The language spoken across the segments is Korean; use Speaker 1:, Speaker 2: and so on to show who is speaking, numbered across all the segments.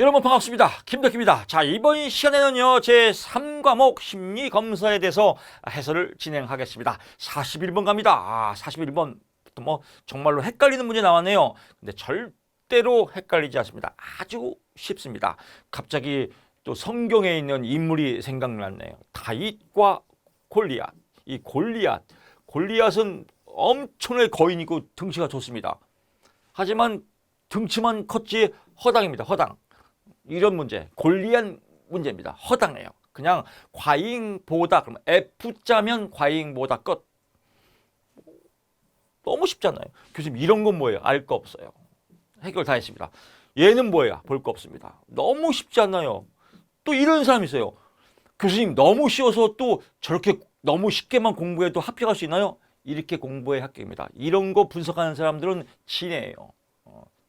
Speaker 1: 여러분 반갑습니다. 김덕기입니다. 자, 이번 시간에는요, 제 3과목 심리검사에 대해서 해설을 진행하겠습니다. 41번 갑니다. 41번부터 뭐 정말로 헷갈리는 문제 나왔네요. 근데 절대로 헷갈리지 않습니다. 아주 쉽습니다. 갑자기 또 성경에 있는 인물이 생각났네요. 다윗과 골리앗. 이 골리앗은 엄청나게 거인이고 등치가 좋습니다. 하지만 등치만 컸지 허당입니다. 허당. 이런 문제, 골리앗 문제입니다. 허당해요. 그냥 과잉보다, 그럼 F자면 과잉보다 끝. 너무 쉽잖아요. 교수님, 이런 건 뭐예요? 알 거 없어요. 해결 다 했습니다. 얘는 뭐예요? 볼 거 없습니다. 너무 쉽지 않나요? 또 이런 사람이 있어요. 교수님, 너무 쉬워서 또 저렇게 너무 쉽게만 공부해도 합격할 수 있나요? 이렇게 공부해 합격입니다. 이런 거 분석하는 사람들은 진해예요.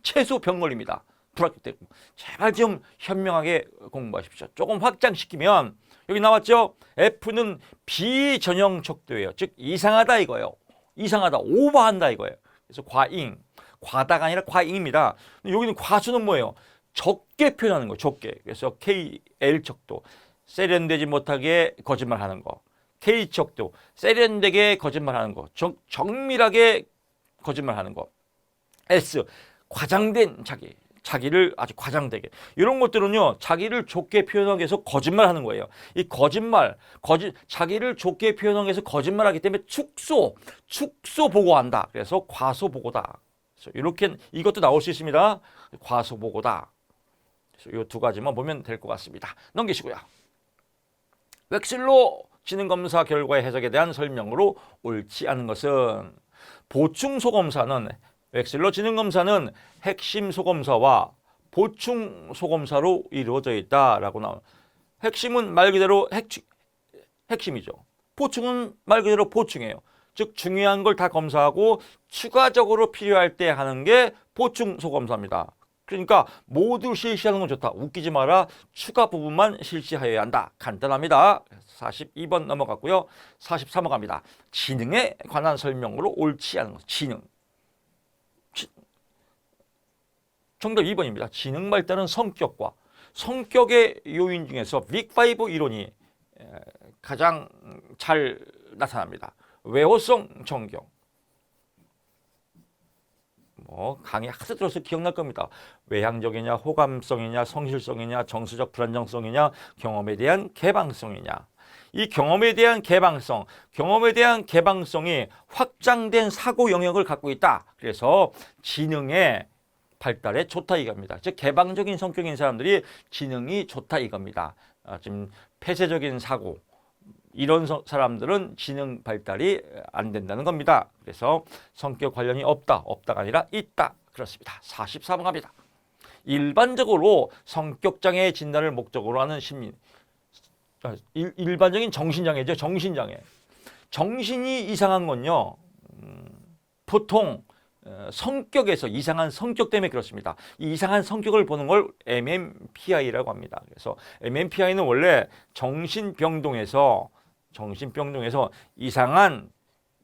Speaker 1: 최소 병걸입니다. 불합격 되고. 제발 좀 현명하게 공부하십시오. 조금 확장시키면 여기 나왔죠? F는 비전형 척도예요. 즉 이상하다 이거예요. 이상하다, 오버한다 이거예요. 그래서 과잉, 과다가 아니라 과잉입니다. 여기는 과수는 뭐예요? 적게 표현하는 거예요. 적게. 그래서 KL 척도, 세련되지 못하게 거짓말하는 거. K 척도, 세련되게 거짓말하는 거. 정밀하게 거짓말하는 거. S, 과장된 자기를 아주 과장되게. 이런 것들은요, 자기를 좋게 표현하기 위해서 거짓말하는 거예요. 이 자기를 좋게 표현하기 위해서 거짓말하기 때문에 축소 보고한다. 그래서 과소보고다. 그래서 이렇게 이것도 나올 수 있습니다. 과소보고다. 그래서 이 두 가지만 보면 될 것 같습니다. 넘기시고요. 웩슬로 지능검사 결과의 해석에 대한 설명으로 옳지 않은 것은 보충 소검사는 웩슬로 지능검사는 핵심 소검사와 보충 소검사로 이루어져 있다라고 나와요. 핵심은 말 그대로 핵심이죠. 보충은 말 그대로 보충이에요. 즉 중요한 걸 다 검사하고 추가적으로 필요할 때 하는 게 보충 소검사입니다. 그러니까 모두 실시하는 건 좋다. 웃기지 마라. 추가 부분만 실시하여야 한다. 간단합니다. 42번 넘어갔고요. 43번 갑니다. 지능에 관한 설명으로 옳지 않은 것. 지능. 정답 2번입니다. 지능 발달은 성격의 요인 중에서 빅5 이론이 가장 잘 나타납니다. 외호성 정경. 강의 하도 들어서 기억날 겁니다. 외향적이냐, 호감성이냐, 성실성이냐, 정서적 불안정성이냐, 경험에 대한 개방성이냐. 이 경험에 대한 개방성이 확장된 사고 영역을 갖고 있다. 그래서 지능의 발달에 좋다 이겁니다. 즉 개방적인 성격인 사람들이 지능이 좋다 이겁니다. 지금 폐쇄적인 사고 이런 사람들은 지능 발달이 안 된다는 겁니다. 그래서 성격 관련이 없다가 아니라 있다. 그렇습니다. 44번 갑니다. 일반적으로 성격장애 진단을 목적으로 하는 일반적인 정신장애죠. 정신장애. 정신이 이상한 건요. 보통 성격에서 이상한 성격 때문에 그렇습니다. 이 이상한 성격을 보는 걸 MMPI라고 합니다. 그래서 MMPI는 원래 정신병동에서 이상한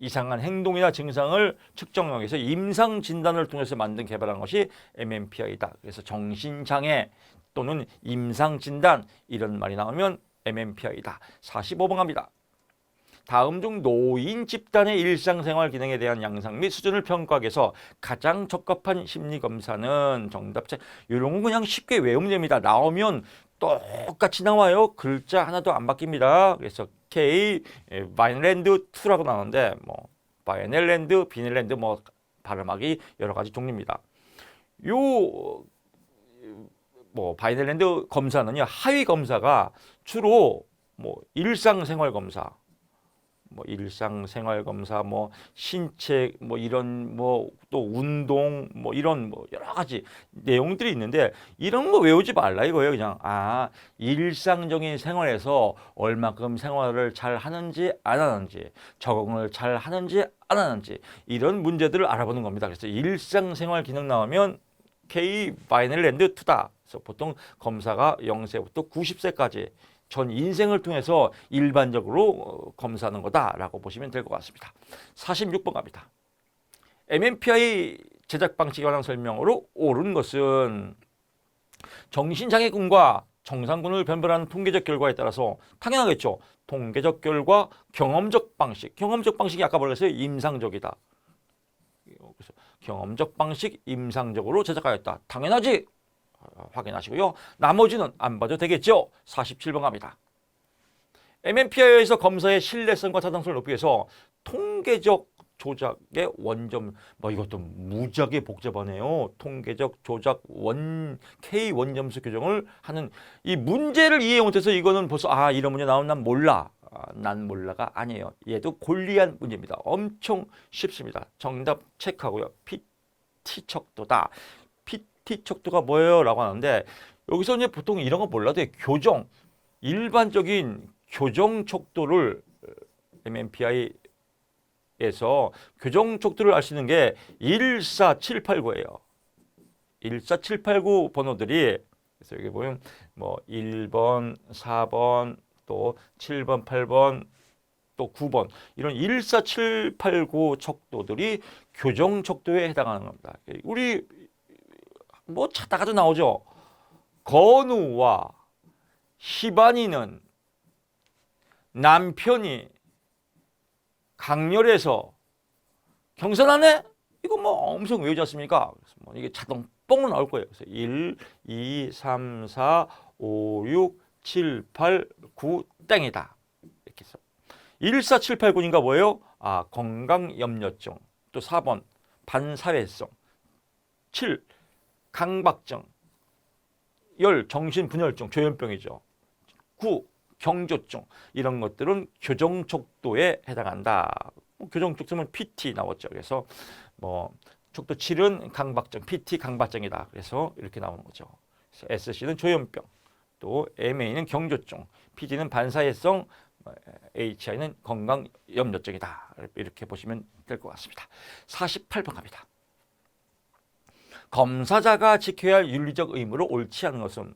Speaker 1: 행동이나 증상을 측정하기 위해서 임상 진단을 통해서 개발한 것이 MMPI다. 그래서 정신장애 또는 임상 진단 이런 말이 나오면 MMPI다. 45번 갑니다. 다음 중 노인 집단의 일상생활 기능에 대한 양상 및 수준을 평가하기 위해서 가장 적합한 심리검사는 정답책. 이런 건 그냥 쉽게 외우면 됩니다. 나오면 똑같이 나와요. 글자 하나도 안 바뀝니다. 그래서 K, 바이넬랜드 2라고 나오는데 바이넬랜드, 비넬랜드 발음하기 여러 가지 종류입니다. 바이넬랜드 검사는요. 하위 검사가 주로 일상생활 검사 일상생활 검사, 신체, 이런, 또 운동, 이런, 여러 가지 내용들이 있는데, 이런 거 외우지 말라 이거예요. 그냥, 일상적인 생활에서 얼마큼 생활을 잘 하는지, 안 하는지, 적응을 잘 하는지, 안 하는지, 이런 문제들을 알아보는 겁니다. 그래서 일상생활 기능 나오면 K 바이넬랜드 2다. 그래서 보통 검사가 0세부터 90세까지 전 인생을 통해서 일반적으로 검사하는 거다라고 보시면 될 것 같습니다. 46번 갑니다. MMPI 제작 방식에 관한 설명으로 옳은 것은 정신장애군과 정상군을 변별하는 통계적 결과에 따라서 당연하겠죠. 통계적 결과, 경험적 방식. 경험적 방식이 아까 뭐랬어요? 임상적이다. 그래서 경험적 방식, 임상적으로 제작하였다. 당연하지. 확인하시고요. 나머지는 안 봐도 되겠죠. 47번 갑니다. MMPI에서 검사의 신뢰성과 타당성을 높이기 위해서 통계적 조작의 원점, 뭐 이것도 무지하게 복잡하네요. 통계적 조작 K 원점수 규정을 하는 이 문제를 이해 못해서 이거는 벌써 이런 문제 나오면 난 몰라. 난 몰라가 아니에요. 얘도 골리한 문제입니다. 엄청 쉽습니다. 정답 체크하고요. PT 척도다. PT 척도가 뭐예요? 라고 하는데 여기서 이제 보통 이런 거 몰라도 돼요. 교정, 일반적인 교정 척도를 MMPI 에서 교정 척도를 알 수 있는 게 14789예요. 14789 번호들이 그래서 여기 보면 뭐 1번, 4번, 또 7번, 8번, 또 9번 이런 14789 척도들이 교정 척도에 해당하는 겁니다. 우리 뭐 찾다가도 나오죠. 건우와 시반이는 남편이 강렬해서 경선하네? 이거 뭐 엄청 외우지 않습니까? 그래서 뭐 이게 자동 뽕으로 나올 거예요. 그래서 1, 2, 3, 4, 5, 6, 7, 8, 9 땡이다. 이렇게 해서 14789니까 뭐예요? 건강염려증. 또 4번 반사회성. 7 강박증. 10 정신분열증, 조현병이죠. 9 경조증 이런 것들은 교정 척도에 해당한다. 교정 척도면 PT 나왔죠. 그래서 뭐 척도 7은 강박증, PT 강박증이다. 그래서 이렇게 나오는 거죠. 그래서 SC는 조현병, 또 MA는 경조증, PT는 반사회성, HI는 건강염려증이다. 이렇게 보시면 될 것 같습니다. 48번 갑니다. 검사자가 지켜야 할 윤리적 의무로 옳지 않은 것은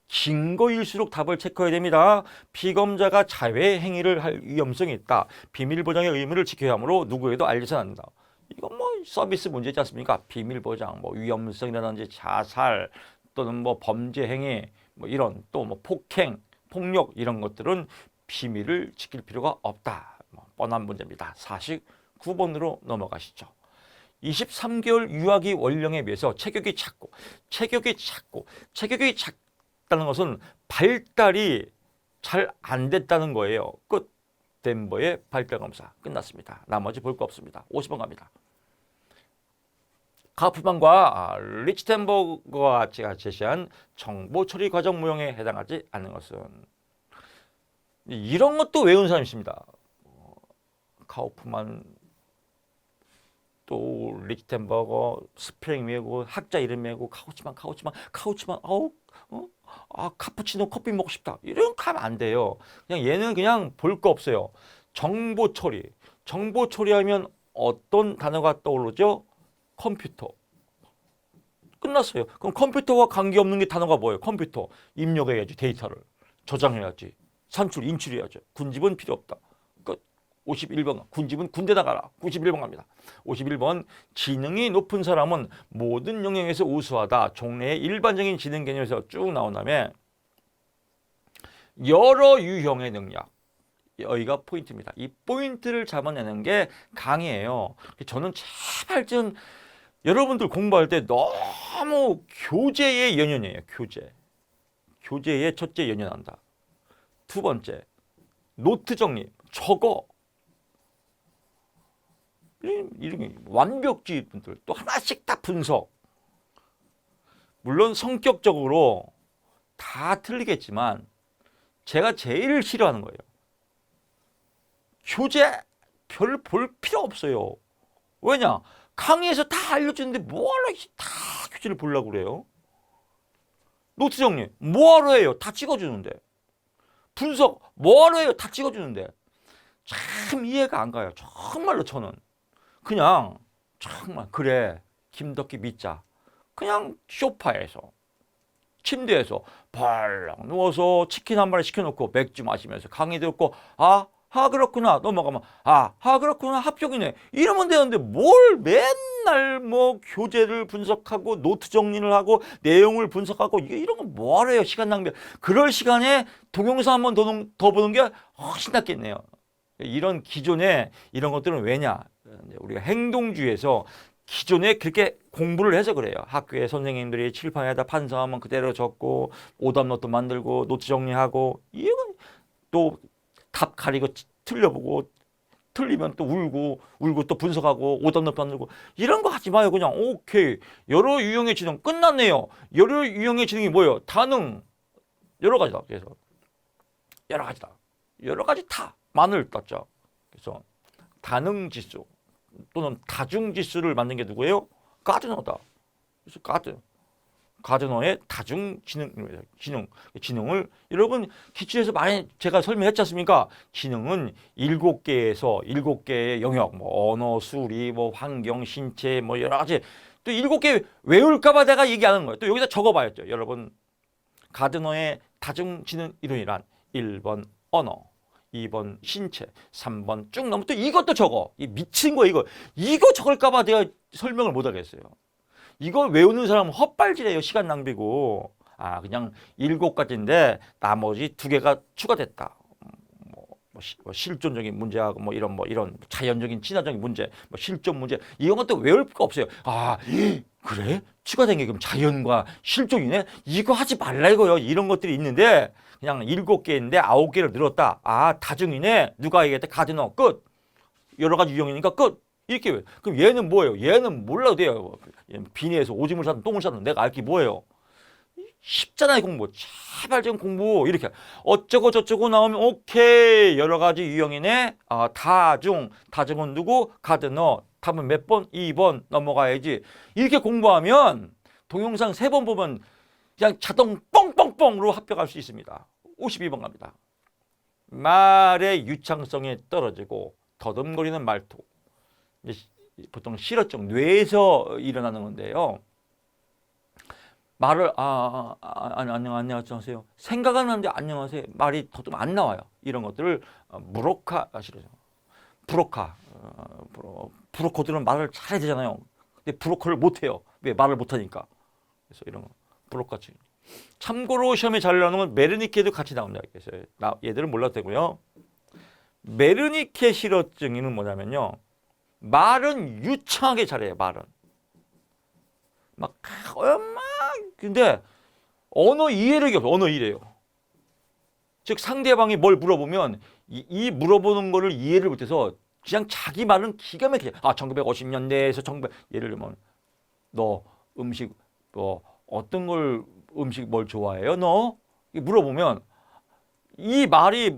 Speaker 1: 증거일수록 답을 체크해야 됩니다. 피검자가 자해 행위를 할 위험성이 있다. 비밀보장의 의무를 지켜야 하므로 누구에도 알려서는 안 된다. 이건 뭐 서비스 문제지 않습니까? 비밀보장, 뭐 위험성이라든지 자살 또는 뭐 범죄 행위, 뭐 이런 또 뭐 폭행, 폭력 이런 것들은 비밀을 지킬 필요가 없다. 뭐 뻔한 문제입니다. 49번으로 넘어가시죠. 23개월 유아기 원령에 비해서 체격이 작고 다는 것은 발달이 잘 안 됐다는 거예요. 끝. 덴버의 발달 검사 끝났습니다. 나머지 볼 거 없습니다. 50번 갑니다. 카프만과 리치텐버그가 제시한 정보 처리 과정 모형에 해당하지 않는 것은 이런 것도 외운 사람이 있습니다. 카우프만 또 리치텐버거 스펠링 외우고 학자 이름 외우고 카우치만 카푸치노 커피 먹고 싶다. 이런 거 하면 안 돼요. 그냥 얘는 그냥 볼 거 없어요. 정보 처리. 정보 처리하면 어떤 단어가 떠오르죠? 컴퓨터. 끝났어요. 그럼 컴퓨터와 관계없는 게 단어가 뭐예요? 컴퓨터. 입력해야지 데이터를. 저장해야지. 산출, 인출해야죠. 군집은 필요 없다. 끝. 51번. 군집은 군대 나가라. 91번 갑니다. 51번. 지능이 높은 사람은 모든 영역에서 우수하다. 종래의 일반적인 지능 개념에서 쭉 나온 다음에 여러 유형의 능력. 여기가 포인트입니다. 이 포인트를 잡아내는 게 강의예요. 저는 제발 좀 여러분들 공부할 때 너무 교재에 연연해요. 교재에 첫째 연연한다. 두 번째, 노트 정리. 적어. 이런 완벽주의 분들 또 하나씩 다 분석. 물론 성격적으로 다 틀리겠지만 제가 제일 싫어하는 거예요. 교재 별 볼 필요 없어요. 왜냐? 강의에서 다 알려주는데 뭐하러 다 교재를 보려고 그래요? 노트 정리 뭐하러 해요? 다 찍어주는데. 분석 뭐하러 해요? 다 찍어주는데. 참 이해가 안 가요. 정말로 저는. 그냥 정말 그래 김덕기 믿자. 그냥 소파에서 침대에서 발랑 누워서 치킨 한 마리 시켜놓고 맥주 마시면서 강의 듣고 그렇구나 넘어가면 그렇구나 합격이네 이러면 되는데 뭘 맨날 뭐 교재를 분석하고 노트 정리를 하고 내용을 분석하고 이런 거 뭐하래요 시간 낭비. 그럴 시간에 동영상 한번 더 보는 게 훨씬 낫겠네요. 이런 기존에 이런 것들은 왜냐 우리가 행동주의에서 기존에 그렇게 공부를 해서 그래요. 학교에 선생님들이 칠판에다 판서하면 그대로 적고 오답노트 만들고 노트 정리하고 이건 또 답 가리고 틀려보고 틀리면 또 울고 또 분석하고 오답노트 만들고 이런 거 하지 마요. 그냥 오케이 여러 유형의 지능 끝났네요. 여러 유형의 지능이 뭐예요? 다능 여러 가지다. 그래서 여러 가지다. 여러 가지 다만을 땄죠. 그래서 다능지수 또는 다중지수를 만든 게 누구예요? 가드너다. 그래서 가드너의 다중지능입니다. 지능을 여러분 기출에서 많이 제가 설명했지 않습니까? 지능은 7개의 영역, 뭐 언어, 수리, 뭐 환경, 신체, 뭐 여러 가지 또 7개 외울까봐 내가 얘기하는 거예요. 또 여기다 적어봐야죠. 여러분 가드너의 다중지능 이론이란 1번 언어, 2번 신체, 3번 쭉 넘으면 또 이것도 적어. 이 미친 거야 이거 적을까봐 내가 설명을 못 하겠어요. 이걸 외우는 사람은 헛발질해요. 시간 낭비고. 그냥 7가지인데 나머지 2개가 추가됐다. 뭐 실존적인 문제하고 뭐 이런 자연적인 진화적인 문제, 뭐 실존 문제 이런 것도 외울 거 없어요. 그래? 추가된 게 그럼 자연과 실존이네? 이거 하지 말라 이거요. 이런 것들이 있는데 그냥 7개인데 9개를 늘었다. 다중이네. 누가 얘기했대? 가드너 끝. 여러 가지 유형이니까 끝. 이렇게 그럼 얘는 뭐예요? 얘는 몰라도 돼요. 비니에서 오줌을 싸든 똥을 싸든 내가 알기 뭐예요? 쉽잖아요 공부. 제발 좀 공부 이렇게 어쩌고 저쩌고 나오면 오케이 여러 가지 유형이네. 다중은 누구? 가드너. 답은 몇 번? 2번 넘어가야지. 이렇게 공부하면 동영상 3번 보면 그냥 자동 뻥뻥뻥으로 합격할 수 있습니다. 52번 갑니다. 말의 유창성이 떨어지고 더듬거리는 말투. 보통 실어증, 뇌에서 일어나는 건데요. 말을 안녕하세요. 생각은 하는데 안녕하세요. 말이 더듬 안 나와요. 이런 것들을 무로카 실어증. 브로커들은 말을 잘해야 되잖아요. 근데 브로커를 못해요. 왜? 말을 못하니까. 그래서 이런 거 브로커지. 참고로 시험에 잘 나오는 건 메르니케도 같이 나옵니다. 그래서 얘들은 몰라도 되고요. 메르니케 실어증은 뭐냐면요. 말은 유창하게 잘해요. 말은 근데 언어 이해력이 없어요. 언어 이해력. 즉 상대방이 뭘 물어보면 이 물어보는 거를 이해를 못해서 그냥 자기 말은 기가 막히게 1950년대에서 예를 들면 너 음식 어떤 걸 음식 뭘 좋아해요? 너 물어보면 이 말이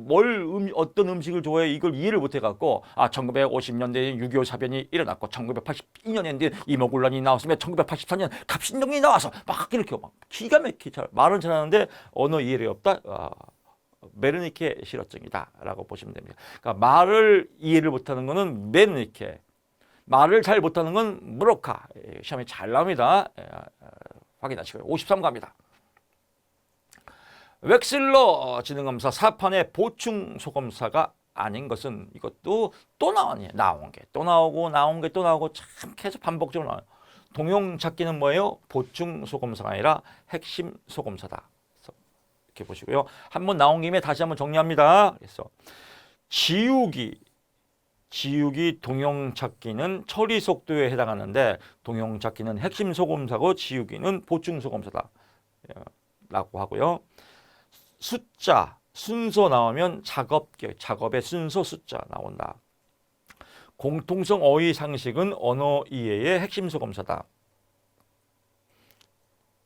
Speaker 1: 어떤 음식을 좋아해 이걸 이해를 못 해갖고 1950년대에 6.25 사변이 일어났고 1982년에 이모군란이 나왔으면 1984년 갑신동이 나와서 막 이렇게 막 기가 막히게 말은 잘하는데 언어 이해력이 없다. 메르니케 실어증이다 라고 보시면 됩니다. 그러니까 말을 이해를 못하는 거는 메르니케, 말을 잘 못하는 건 무로카. 시험에 잘 나옵니다. 확인하시고요. 53 갑니다. 웩슬러 지능검사 4판의 보충 소검사가 아닌 것은 이것도 또 나온 게 또 나오고 나온 게 또 나오고 참 계속 반복적으로 나와요. 동용 찾기는 뭐예요? 보충 소검사가 아니라 핵심 소검사다. 그래서 이렇게 보시고요. 한번 나온 김에 다시 한번 정리합니다. 그래서 지우기 동용 찾기는 처리 속도에 해당하는데 동용 찾기는 핵심 소검사고 지우기는 보충 소검사다. 라고 하고요. 숫자, 순서 나오면 작업의 순서 숫자 나온다. 공통성 어휘 상식은 언어 이해의 핵심 소검사다.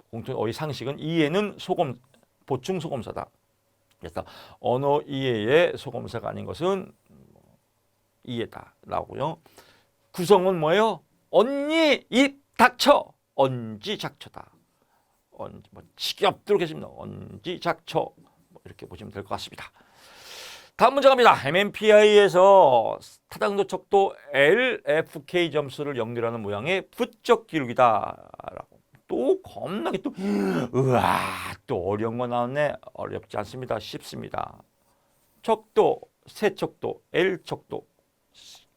Speaker 1: 공통 어휘 상식은 이해는 보충 소검사다. 그래서 언어 이해의 소검사가 아닌 것은 이해다. 라고요. 구성은 뭐예요? 언니 입 닥쳐. 언지작처다. 지겹도록 했습니다. 언지작처. 이렇게 보시면 될 것 같습니다. 다음 문제 갑니다. MMPI에서 타당도 척도 LFK 점수를 연결하는 모양의 부적 기록이다. 라고. 또 겁나게 또 어려운 거 나왔네. 어렵지 않습니다. 쉽습니다. 척도 세척도, L척도,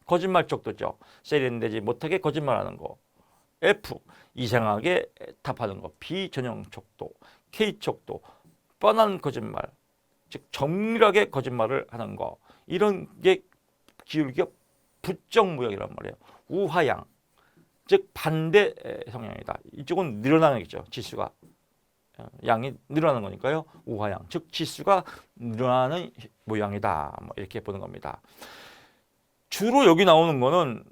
Speaker 1: 거짓말 척도죠. 세련되지 못하게 거짓말하는 거. F, 이상하게 답하는 거. B, 전형 척도. K, 척도, 뻔한 거짓말. 즉 정밀하게 거짓말을 하는 거. 이런 게 기울기가 부정무역이란 말이에요. 우하양, 즉 반대 성향이다. 이쪽은 늘어나는 거죠. 지수가. 양이 늘어나는 거니까요. 우하양, 즉 지수가 늘어나는 모양이다. 뭐 이렇게 보는 겁니다. 주로 여기 나오는 거는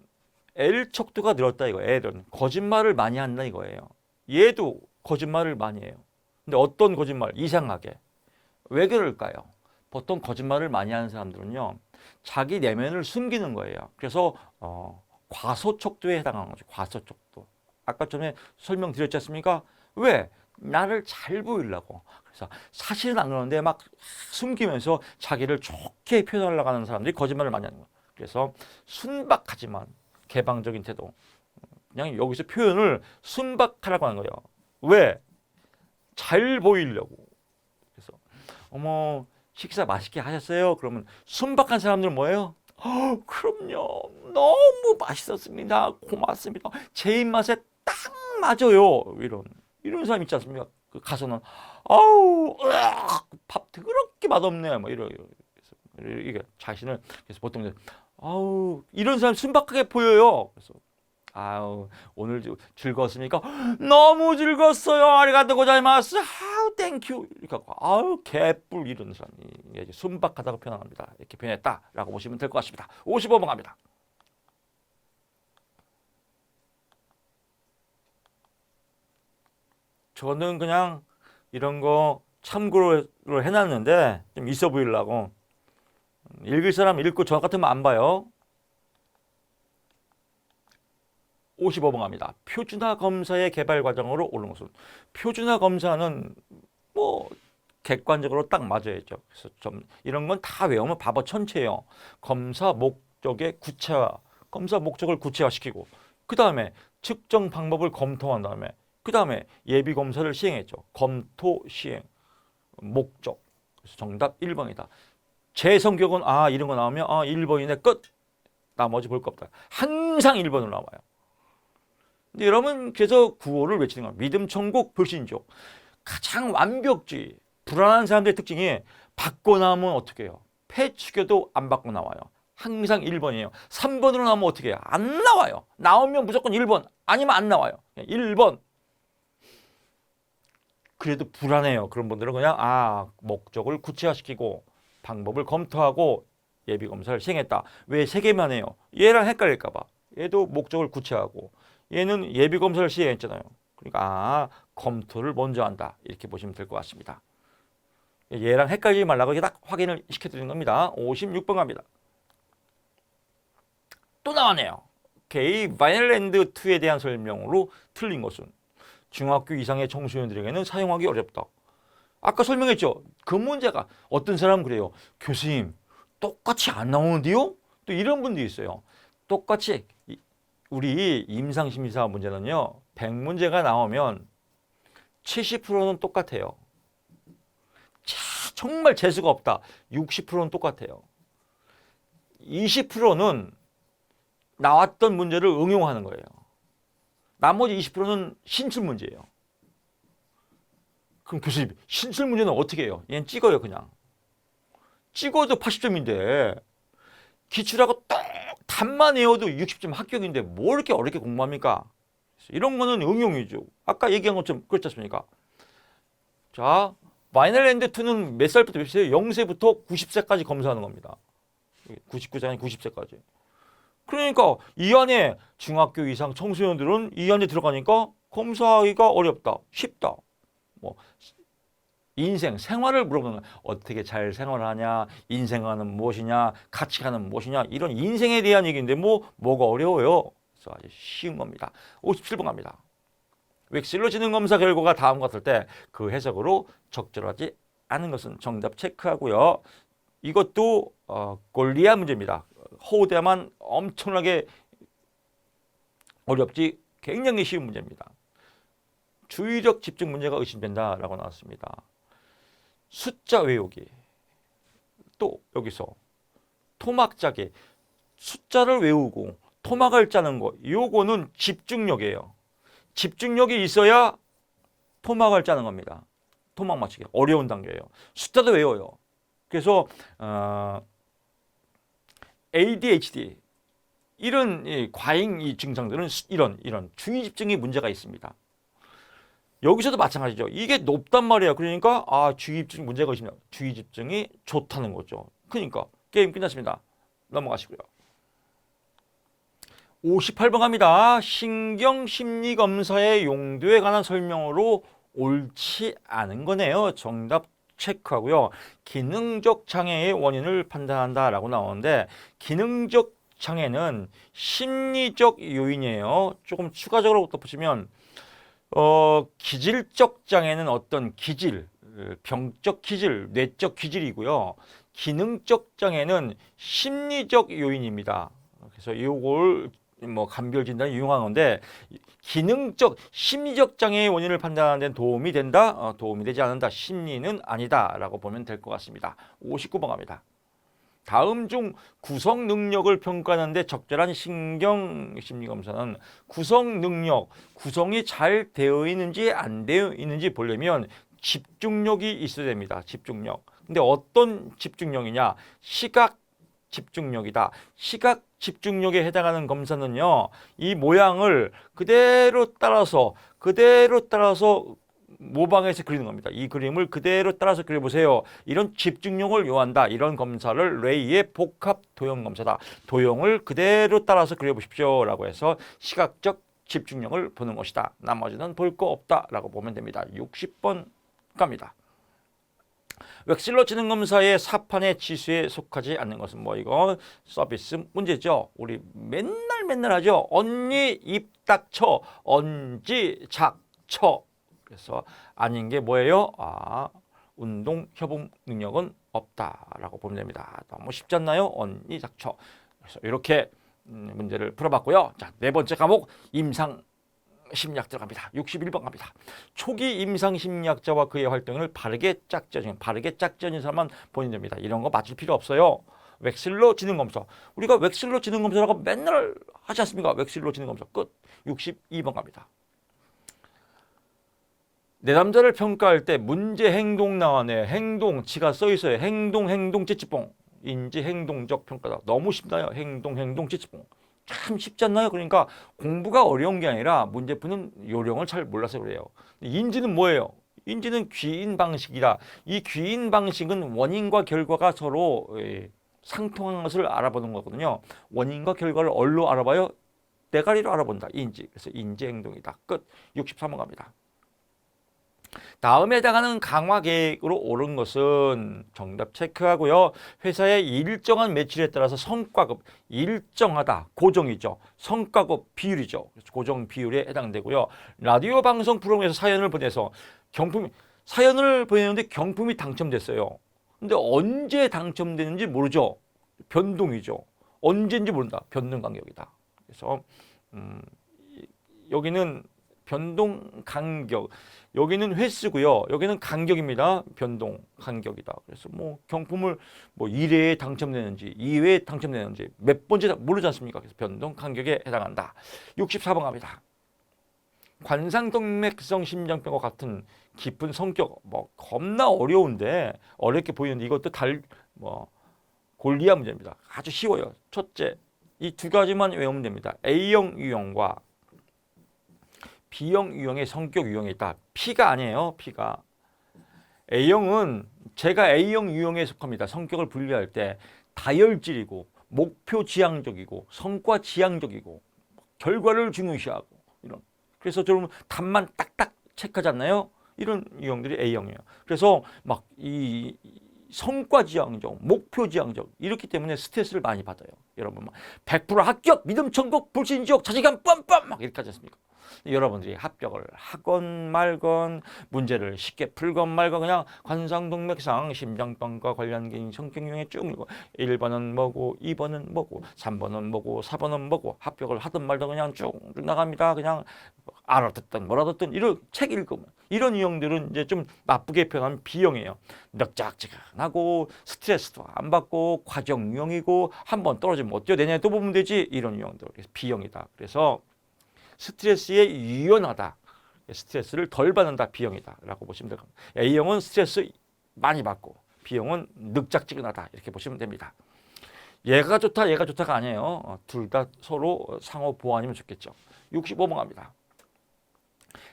Speaker 1: L 척도가 늘었다 이거. L은 거짓말을 많이 한다 이거예요. 얘도 거짓말을 많이 해요. 근데 어떤 거짓말? 이상하게. 왜 그럴까요? 보통 거짓말을 많이 하는 사람들은요, 자기 내면을 숨기는 거예요. 그래서 과소척도에 해당하는 거죠. 과소척도. 아까 전에 설명드렸지 않습니까? 왜? 나를 잘 보이려고. 그래서 사실은 안 그러는데 막 숨기면서 자기를 좋게 표현하려고 하는 사람들이 거짓말을 많이 하는 거예요. 그래서 순박하지만 개방적인 태도. 그냥 여기서 표현을 순박하라고 하는 거예요. 왜? 잘 보이려고. 그래서 어머 식사 맛있게 하셨어요? 그러면 순박한 사람들은 뭐예요? 그럼요. 너무 맛있었습니다. 고맙습니다. 제 입맛에 딱 맞아요. 이런 사람 있지 않습니까? 그 가서는 아우 밥 그렇게 맛없네. 뭐 이래요. 이게 자신을 그래서 보통 아우 이런 사람 순박하게 보여요. 그래서 아우 오늘 즐거웠습니까? 너무 즐거웠어요. 아리가또 고자이마스. 아우 땡큐. 이렇게 하고 아우 개뿔 이런 사람이 이제 순박하다고 표현합니다. 이렇게 표현했다라고 보시면 될 것 같습니다. 55번 갑니다. 저는 그냥 이런 거 참고로 해놨는데 좀 있어 보이려고 읽을 사람 읽고 저 같으면 안 봐요. 55번 갑니다. 표준화 검사의 개발 과정으로 오른 것은 표준화 검사는 뭐 객관적으로 딱 맞아야죠. 그래서 좀 이런 건 다 외우면 바보 천체예요. 검사 목적의 구체화, 검사 목적을 구체화시키고 그 다음에 측정 방법을 검토한 다음에 그 다음에 예비 검사를 시행했죠. 검토 시행 목적. 그래서 정답 1번이다. 제 성격은 이런 거 나오면 1번이네 끝. 나머지 볼 거 없다. 항상 1번으로 나와요. 근데 여러분 그래서 구호를 외치는 겁니다. 믿음 천국 불신족. 가장 완벽주의. 불안한 사람들의 특징이 받고 나오면 어떻게 해요? 패 축여도 안 받고 나와요. 항상 1번이에요. 3번으로 나오면 어떻게 해요? 안 나와요. 나오면 무조건 1번. 아니면 안 나와요. 1번. 그래도 불안해요. 그런 분들은 그냥 목적을 구체화시키고 방법을 검토하고 예비검사를 시행했다. 왜 세 개만 해요? 얘랑 헷갈릴까 봐. 얘도 목적을 구체화하고 얘는 예비검사를 시행했잖아요. 그러니까 검토를 먼저 한다. 이렇게 보시면 될 것 같습니다. 얘랑 헷갈리지 말라고 이렇게 딱 확인을 시켜드리는 겁니다. 56번 갑니다. 또 나왔네요. K 바이닐랜드 2에 대한 설명으로 틀린 것은 중학교 이상의 청소년들에게는 사용하기 어렵다. 아까 설명했죠. 그 문제가 어떤 사람은 그래요. 교수님 똑같이 안 나오는데요? 또 이런 분도 있어요. 똑같이 우리 임상심리사 문제는요. 100문제가 나오면 70%는 똑같아요. 정말 재수가 없다. 60%는 똑같아요. 20%는 나왔던 문제를 응용하는 거예요. 나머지 20%는 신출 문제예요. 그럼 교수님 신출 문제는 어떻게 해요? 얘는 찍어요 그냥. 찍어도 80점인데 기출하고 딱 답만 외워도 60점 합격인데 뭘 이렇게 어렵게 공부합니까? 이런 거는 응용이죠. 아까 얘기한 것처럼 그렇지 않습니까? 자, 바이닐랜드 2는 몇 살부터 몇 세? 0세부터 90세까지 검사하는 겁니다. 99세 아니 90세까지. 그러니까 이 안에 중학교 이상 청소년들은 이 안에 들어가니까 검사하기가 어렵다. 쉽다. 뭐 인생, 생활을 물어보는 거야. 어떻게 잘 생활하냐, 인생관은 무엇이냐, 가치관은 무엇이냐 이런 인생에 대한 얘기인데 뭐가 어려워요. 그래서 아주 쉬운 겁니다. 57번 갑니다. 웩실로 지능 검사 결과가 다음과 같을 때 그 해석으로 적절하지 않은 것은 정답 체크하고요. 이것도 골리앗 문제입니다. 허우대만 엄청나게 어렵지 굉장히 쉬운 문제입니다. 주의력 집중 문제가 의심된다라고 나왔습니다. 숫자 외우기. 또 여기서 토막 짜기, 숫자를 외우고 토막을 짜는 거, 요거는 집중력이에요. 집중력이 있어야 토막을 짜는 겁니다. 토막 맞추기 어려운 단계예요. 숫자도 외워요. 그래서 ADHD 이런 과잉 이 증상들은 이런 주의 집중에 문제가 있습니다. 여기서도 마찬가지죠. 이게 높단 말이에요. 그러니까 주의 집중 문제가 있으면 주의 집중이 좋다는 거죠. 그러니까 게임 끝났습니다. 넘어가시고요. 58번 갑니다. 신경심리검사의 용도에 관한 설명으로 옳지 않은 거네요. 정답 체크하고요. 기능적 장애의 원인을 판단한다라고 나오는데 기능적 장애는 심리적 요인이에요. 조금 추가적으로 덧붙이면 기질적 장애는 어떤 기질, 병적 기질, 뇌적 기질이고요. 기능적 장애는 심리적 요인입니다. 그래서 이걸 뭐 감별 진단에 이용하는 건데 기능적, 심리적 장애의 원인을 판단하는 데는 도움이 된다, 도움이 되지 않는다, 심리는 아니다라고 보면 될 것 같습니다. 59번 갑니다. 다음 중 구성 능력을 평가하는데 적절한 신경심리검사는 구성 능력, 구성이 잘 되어 있는지 안 되어 있는지 보려면 집중력이 있어야 됩니다. 집중력. 근데 어떤 집중력이냐? 시각 집중력이다. 시각 집중력에 해당하는 검사는요, 이 모양을 그대로 따라서 모방해서 그리는 겁니다. 이 그림을 그대로 따라서 그려보세요. 이런 집중력을 요한다. 이런 검사를 레이의 복합 도형 검사다. 도형을 그대로 따라서 그려보십시오. 라고 해서 시각적 집중력을 보는 것이다. 나머지는 볼 거 없다. 라고 보면 됩니다. 60번 갑니다. 웩실러 지능검사의 사판의 지수에 속하지 않는 것은 뭐 이거 서비스 문제죠. 우리 맨날 하죠. 언니 입 닥쳐, 언지 작쳐. 그래서 아닌 게 뭐예요? 운동 협응 능력은 없다라고 보면 됩니다. 너무 쉽지 않나요? 언니 닥쳐. 그래서 이렇게 문제를 풀어봤고요. 자, 네 번째 과목 임상 심리학 들어갑니다. 61번 갑니다. 초기 임상 심리학자와 그의 활동을 바르게 짝지어진 사람만 보면 됩니다. 이런 거 맞출 필요 없어요. 웩실러 지능검사. 우리가 웩실러 지능검사라고 맨날 하지 않습니까? 웩실러 지능검사 끝. 62번 갑니다. 내담자를 평가할 때 문제 행동 나와네. 행동치가 써 있어요. 행동 찌찌뽕. 인지 행동적 평가다. 너무 쉽나요? 행동 찌찌뽕. 참 쉽지 않나요? 그러니까 공부가 어려운 게 아니라 문제 푸는 요령을 잘 몰라서 그래요. 인지는 뭐예요? 인지는 귀인 방식이다. 이 귀인 방식은 원인과 결과가 서로 상통하는 것을 알아보는 거거든요. 원인과 결과를 얼로 알아봐요? 대가리로 알아본다. 인지. 그래서 인지 행동이다. 끝. 63번 갑니다. 다음에 해당하는 강화 계획으로 옳은 것은 정답 체크하고요. 회사의 일정한 매출에 따라서 성과급, 일정하다, 고정이죠. 성과급 비율이죠. 고정 비율에 해당되고요. 라디오 방송 프로그램에서 사연을 보내서 사연을 보내는데 경품이 당첨됐어요. 근데 언제 당첨되는지 모르죠. 변동이죠. 언제인지 모른다. 변동 간격이다. 그래서 여기는 변동 간격, 여기는 횟수고요. 여기는 간격입니다. 변동 간격이다. 그래서 뭐 경품을 뭐 1회에 당첨되는지 2회에 당첨되는지 몇 번째 모르지 않습니까? 그래서 변동 간격에 해당한다. 64번 갑니다. 관상동맥성 심장병과 같은 깊은 성격, 뭐 겁나 어려운데 어렵게 보이는데 이것도 골리앗 문제입니다. 아주 쉬워요. 첫째, 이 두 가지만 외우면 됩니다. A형 유형과 B형 유형의 성격 유형이 있다. P가 아니에요. P가. A형은 제가 A형 유형에 속합니다. 성격을 분류할 때 다혈질이고 목표 지향적이고 성과 지향적이고 결과를 중요시하고 이런. 그래서 좀 답만 딱딱 체크하지 않나요? 이런 유형들이 A형이에요. 그래서 막 이 성과 지향적, 목표 지향적 이렇기 때문에 스트레스를 많이 받아요. 여러분 막 100% 합격, 믿음 천국, 불신 지옥, 자신감 뻔뻔 막 이렇게 하지 않습니까? 여러분들이 합격을 하건 말건 문제를 쉽게 풀건 말건 그냥 관상동맥상 심장병과 관련된 성격용에 쭉 읽고 1번은 뭐고 2번은 뭐고 3번은 뭐고 4번은 뭐고 합격을 하든 말든 그냥 쭉 나갑니다. 그냥 알아듣든 뭐라듣든 이런 책 읽으면 이런 유형들은 이제 좀 나쁘게 표현하면 B형이에요. 넉작지근하고 스트레스도 안 받고 과정 유형이고 한 번 떨어지면 어때요? 내년에 또 보면 되지? 이런 유형들. 그래서 B형이다. 그래서 스트레스에 유연하다. 스트레스를 덜 받는다. B형이다. 라고 보시면 될 겁니다. A형은 스트레스 많이 받고 B형은 늑작지근하다. 이렇게 보시면 됩니다. 얘가 좋다, 얘가 좋다가 아니에요. 둘 다 서로 상호 보완이면 좋겠죠. 65번 갑니다.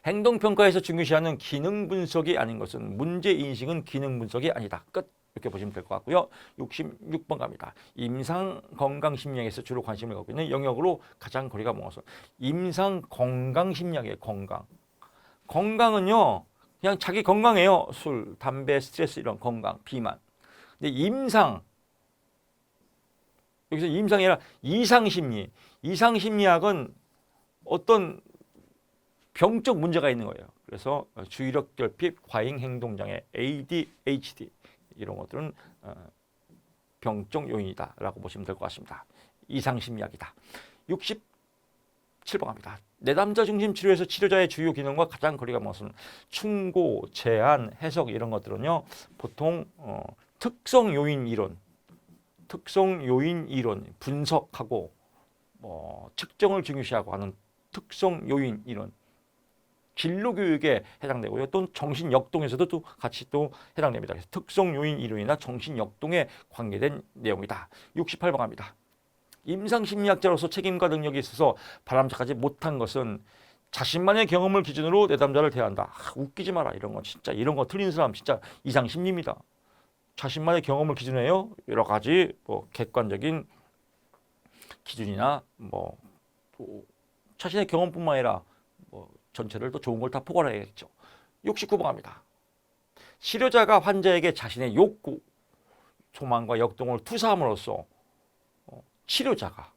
Speaker 1: 행동평가에서 중요시하는 기능 분석이 아닌 것은 문제인식은 기능 분석이 아니다. 끝. 이렇게 보시면 될 것 같고요. 66번 갑니다. 임상건강심리학에서 주로 관심을 갖고 있는 영역으로 가장 거리가 먼 것은 임상건강심리학이에요. 건강. 건강은요. 그냥 자기 건강해요. 술, 담배, 스트레스 이런 건강, 비만. 근데 임상, 여기서 임상이 아니라 이상심리. 이상심리학은 어떤 병적 문제가 있는 거예요. 그래서 주의력 결핍, 과잉 행동장애, ADHD 이런 것들은 병적 요인이다라고 보시면 될 것 같습니다. 이상심리학이다. 67번 갑니다. 내담자 중심 치료에서 치료자의 주요 기능과 가장 거리가 먼 것은 충고, 제안, 해석 이런 것들은요. 보통 특성 요인 이론, 분석하고 측정을 중요시하고 하는 특성 요인 이론 진로교육에 해당되고요. 또 정신역동에서도 또 같이 또 해당됩니다. 그래서 특성 요인 이론이나 정신역동에 관계된 내용이다. 68번 갑니다. 임상심리학자로서 책임과 능력이 있어서 바람직하지 못한 것은 자신만의 경험을 기준으로 내담자를 대한다. 웃기지 마라. 이런 거 진짜 이런 거 틀린 사람 진짜 이상심리입니다. 자신만의 경험을 기준으로 여러 가지 객관적인 기준이나 자신의 경험뿐만 아니라 전체를 또 좋은 걸 다 포괄해야겠죠. 69번 갑니다. 치료자가 환자에게 자신의 욕구, 소망과 역동을 투사함으로써 치료자가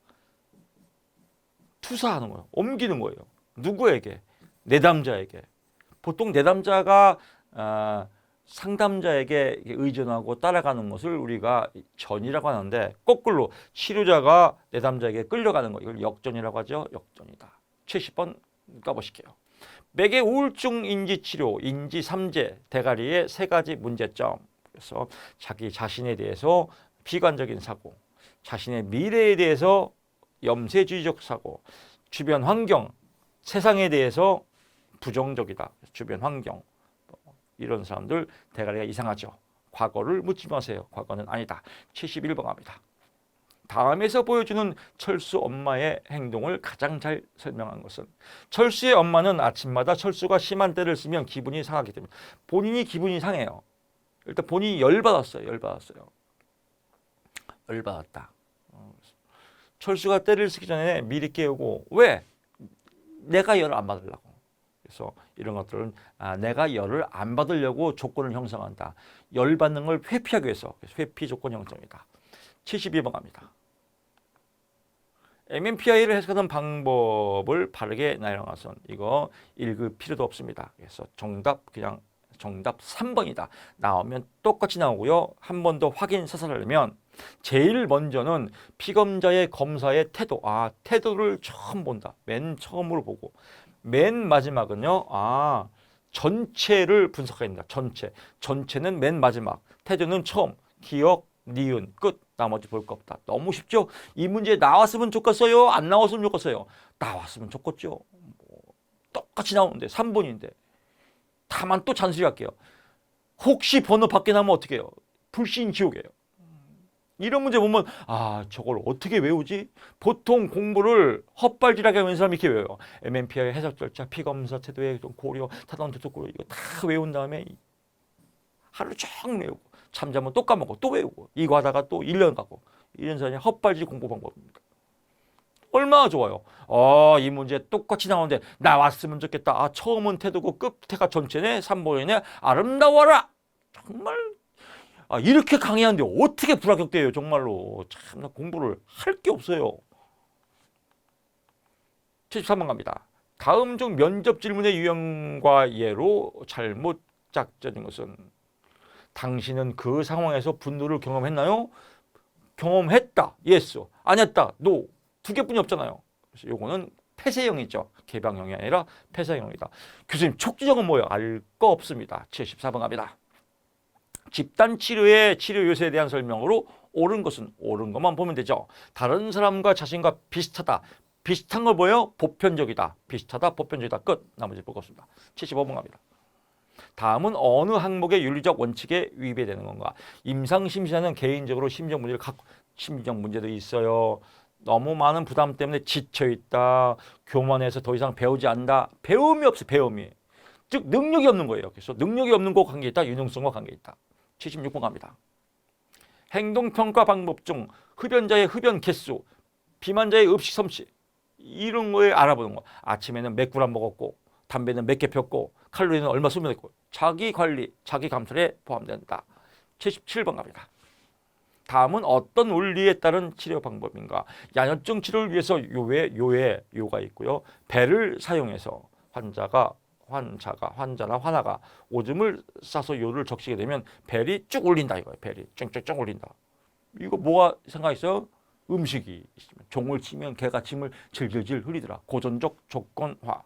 Speaker 1: 투사하는 거예요. 옮기는 거예요. 누구에게? 내담자에게. 보통 내담자가 상담자에게 의존하고 따라가는 것을 우리가 전이라고 하는데 거꾸로 치료자가 내담자에게 끌려가는 거 이걸 역전이라고 하죠. 역전이다. 70번 까보실게요. 매개 우울증 인지치료, 인지삼재, 대가리의 세 가지 문제점. 그래서 자기 자신에 대해서 비관적인 사고, 자신의 미래에 대해서 염세주의적 사고, 주변 환경, 세상에 대해서 부정적이다. 주변 환경. 이런 사람들 대가리가 이상하죠. 과거를 묻지 마세요. 과거는 아니다. 71번 갑니다. 다음에서 보여주는 철수 엄마의 행동을 가장 잘 설명한 것은 철수의 엄마는 아침마다 철수가 심한 때를 쓰면 기분이 상하기 때문에 본인이 기분이 상해요. 일단 본인이 열받았어요. 열받았다. 철수가 때를 쓰기 전에 미리 깨우고 왜? 내가 열을 안 받으려고. 그래서 이런 것들은 내가 열을 안 받으려고 조건을 형성한다. 열 받는 걸 회피하기 위해서 회피 조건 형성이다. 72번 갑니다. MMPI를 해석하는 방법을 바르게 나열하선 이거 읽을 필요도 없습니다. 그래서 정답 3번이다. 나오면 똑같이 나오고요. 한 번 더 확인 사살하려면 제일 먼저는 피검자의 검사의 태도. 태도를 처음 본다. 맨 처음으로 보고 맨 마지막은요. 전체를 분석합니다. 전체는 맨 마지막. 태도는 처음. 기억, 니은, 끝. 나머지 볼 거 없다. 너무 쉽죠? 이 문제 나왔으면 좋겠어요? 안 나왔으면 좋겠어요? 나왔으면 좋겠죠. 똑같이 나오는데 3번인데 다만 또 잔소리 할게요. 혹시 번호 밖에 나면 어떻게 해요? 불신 지옥이에요. 이런 문제 보면 저걸 어떻게 외우지? 보통 공부를 헛발질하게 하는 사람이 이렇게 외워요. MMPI 해석 절차, 피검사 태도의 고려, 타당 도덕 고려 이거 다 외운 다음에 하루 종일 외우고 잠자면 또 까먹고 또 외우고 이거 하다가 또 1년 가고 이런 사람이 헛발질 공부 방법입니다. 얼마나 좋아요. 이 문제 똑같이 나오는데 나왔으면 좋겠다. 처음은 태도고 끝에가 전체네. 3번이네. 아름다워라. 정말 이렇게 강의하는데 어떻게 불합격돼요. 정말로. 참 공부를 할 게 없어요. 73번 갑니다. 다음 중 면접 질문의 유형과 예로 잘못 작전인 것은 당신은 그 상황에서 분노를 경험했나요? 경험했다. yes. 안 했다. no. 두 개뿐이 없잖아요. 그래서 요거는 폐쇄형이죠. 개방형이 아니라 폐쇄형이다. 교수님 촉지적은 뭐예요? 알 거 없습니다. 74번 갑니다. 집단 치료의 치료 요소에 대한 설명으로 옳은 것은 옳은 것만 보면 되죠. 다른 사람과 자신과 비슷하다. 비슷한 걸 뭐예요? 보편적이다. 비슷하다. 보편적이다. 끝. 나머지 볼 거 없습니다. 75번 갑니다. 다음은 어느 항목의 윤리적 원칙에 위배되는 건가? 임상심리사는 개인적으로 심리적 문제를 갖고 심리적 문제도 있어요. 너무 많은 부담 때문에 지쳐있다. 교만해서 더 이상 배우지 않는다. 배움이 없어. 배움이. 즉 능력이 없는 거예요. 그래서 능력이 없는 것과 관계있다. 유능성과 관계있다. 76번 갑니다. 행동평가 방법 중 흡연자의 흡연 개수, 비만자의 음식 섭취 이런 거에 알아보는 거. 아침에는 몇 그램 먹었고 담배는 몇 개 폈고 칼로리는 얼마 소비했고 자기 관리, 자기 감찰에 포함된다. 77번 갑니다. 다음은 어떤 원리에 따른 치료 방법인가? 야뇨증 치료를 위해서 요가 있고요. 배를 사용해서 환자나 화나가 오줌을 싸서 요를 적시게 되면 벨이 쭉 울린다 이거예요. 벨이 쫙쫙쫙 울린다. 이거 뭐가 생각있어요? 음식이 있으면 종을 치면 개가 침을 질질질 흐리더라. 고전적 조건화.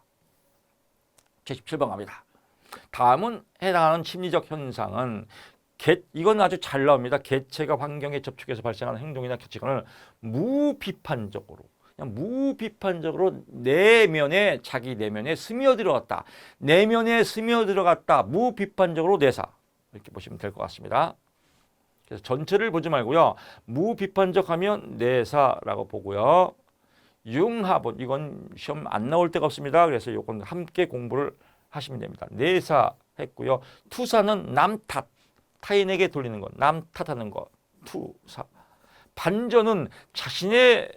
Speaker 1: 77번 갑니다. 다음은 해당하는 심리적 현상은 이건 아주 잘 나옵니다. 개체가 환경에 접촉해서 발생하는 행동이나 가치관을 무비판적으로 그냥 무비판적으로 자기 내면에 스며들어갔다. 내면에 스며들어갔다. 무비판적으로 내사. 이렇게 보시면 될 것 같습니다. 그래서 전체를 보지 말고요. 무비판적 하면 내사라고 보고요. 융합은 이건 시험 안 나올 데가 없습니다. 그래서 이건 함께 공부를 하시면 됩니다. 내사 했고요. 투사는 남 탓. 타인에게 돌리는 것. 남 탓하는 것. 투사. 반전은 자신의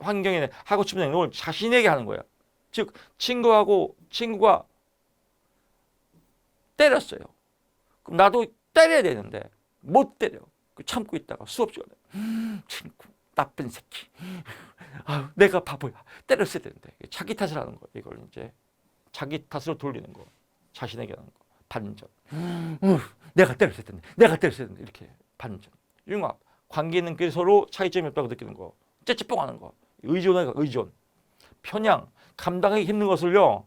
Speaker 1: 환경에 하고 싶은 행동을 자신에게 하는 거예요. 즉 친구가 때렸어요. 그럼 나도 때려야 되는데 못 때려. 참고 있다가 수업 시간에 친구 나쁜 새끼. 아, 내가 바보야. 때렸어야 되는데 자기 탓을 하는 거예요. 이걸 이제 자기 탓으로 돌리는 거. 자신에게 하는 거. 반전. 내가 때렸어야 되는데 이렇게 반전. 융합. 관계 있는 게 서로 차이점이 없다고 느끼는 거. 째째뽕하는 거. 의존. 편향. 감당하기 힘든 것을요.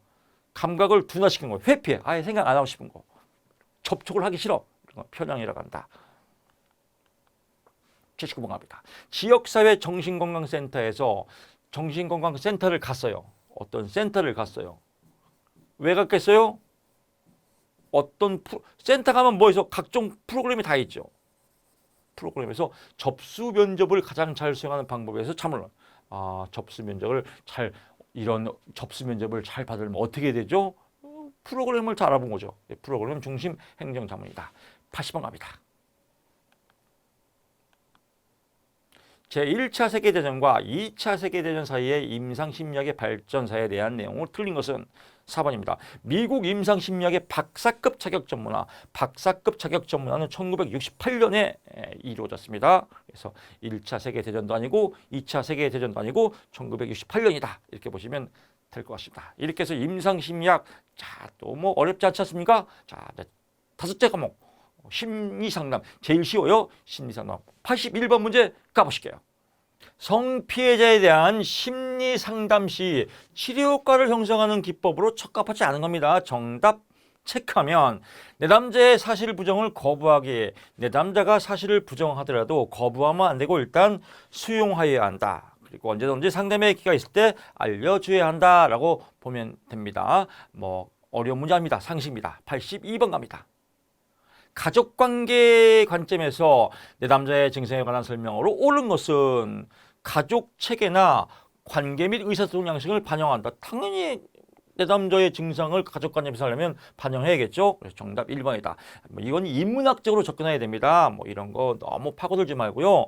Speaker 1: 감각을 둔화시키는 거. 회피해. 아예 생각 안 하고 싶은 거. 접촉을 하기 싫어. 이런 거 편향이라고 한다. 79번 갑니다. 지역사회 정신건강센터에서 정신건강센터를 갔어요. 어떤 센터를 갔어요. 왜 갔겠어요? 센터 가면 뭐해서 각종 프로그램이 다 있죠. 프로그램에서 접수 면접을 가장 잘 수행하는 방법에서 참을 접수 면접을 잘 받으려면 어떻게 되죠? 프로그램을 잘 알아본 거죠. 프로그램 중심 행정 자문이다. 80번 갑니다. 제1차 세계대전과 2차 세계대전 사이의 임상심리학의 발전사에 대한 내용을 틀린 것은 4번입니다. 미국 임상심리학의 박사급 자격 전문화. 박사급 자격 전문화는 1968년에 이루어졌습니다. 그래서 1차 세계대전도 아니고 2차 세계대전도 아니고 1968년이다. 이렇게 보시면 될 것 같습니다. 이렇게 해서 임상심리학, 자, 또 뭐 어렵지 않지 않습니까? 자, 5째 과목. 심리상담. 제일 쉬워요. 심리상담. 81번 문제 가보실게요. 성피해자에 대한 심리상담 시 치료효과를 형성하는 기법으로 적합하지 않은 겁니다. 정답 체크하면 내담자의 사실 부정을 거부하기에 내담자가 사실을 부정하더라도 거부하면 안 되고 일단 수용하여야 한다. 그리고 언제든지 상담의 기회가 있을 때 알려줘야 한다라고 보면 됩니다. 뭐 어려운 문제 아닙니다. 상식입니다. 82번 갑니다. 가족관계 관점에서 내담자의 증상에 관한 설명으로 옳은 것은 가족 체계나 관계 및 의사소통 양식을 반영한다. 당연히 내담자의 증상을 가족관념에서 하려면 반영해야겠죠. 그래서 정답 1번이다. 이건 인문학적으로 접근해야 됩니다. 뭐 이런 거 너무 파고들지 말고요.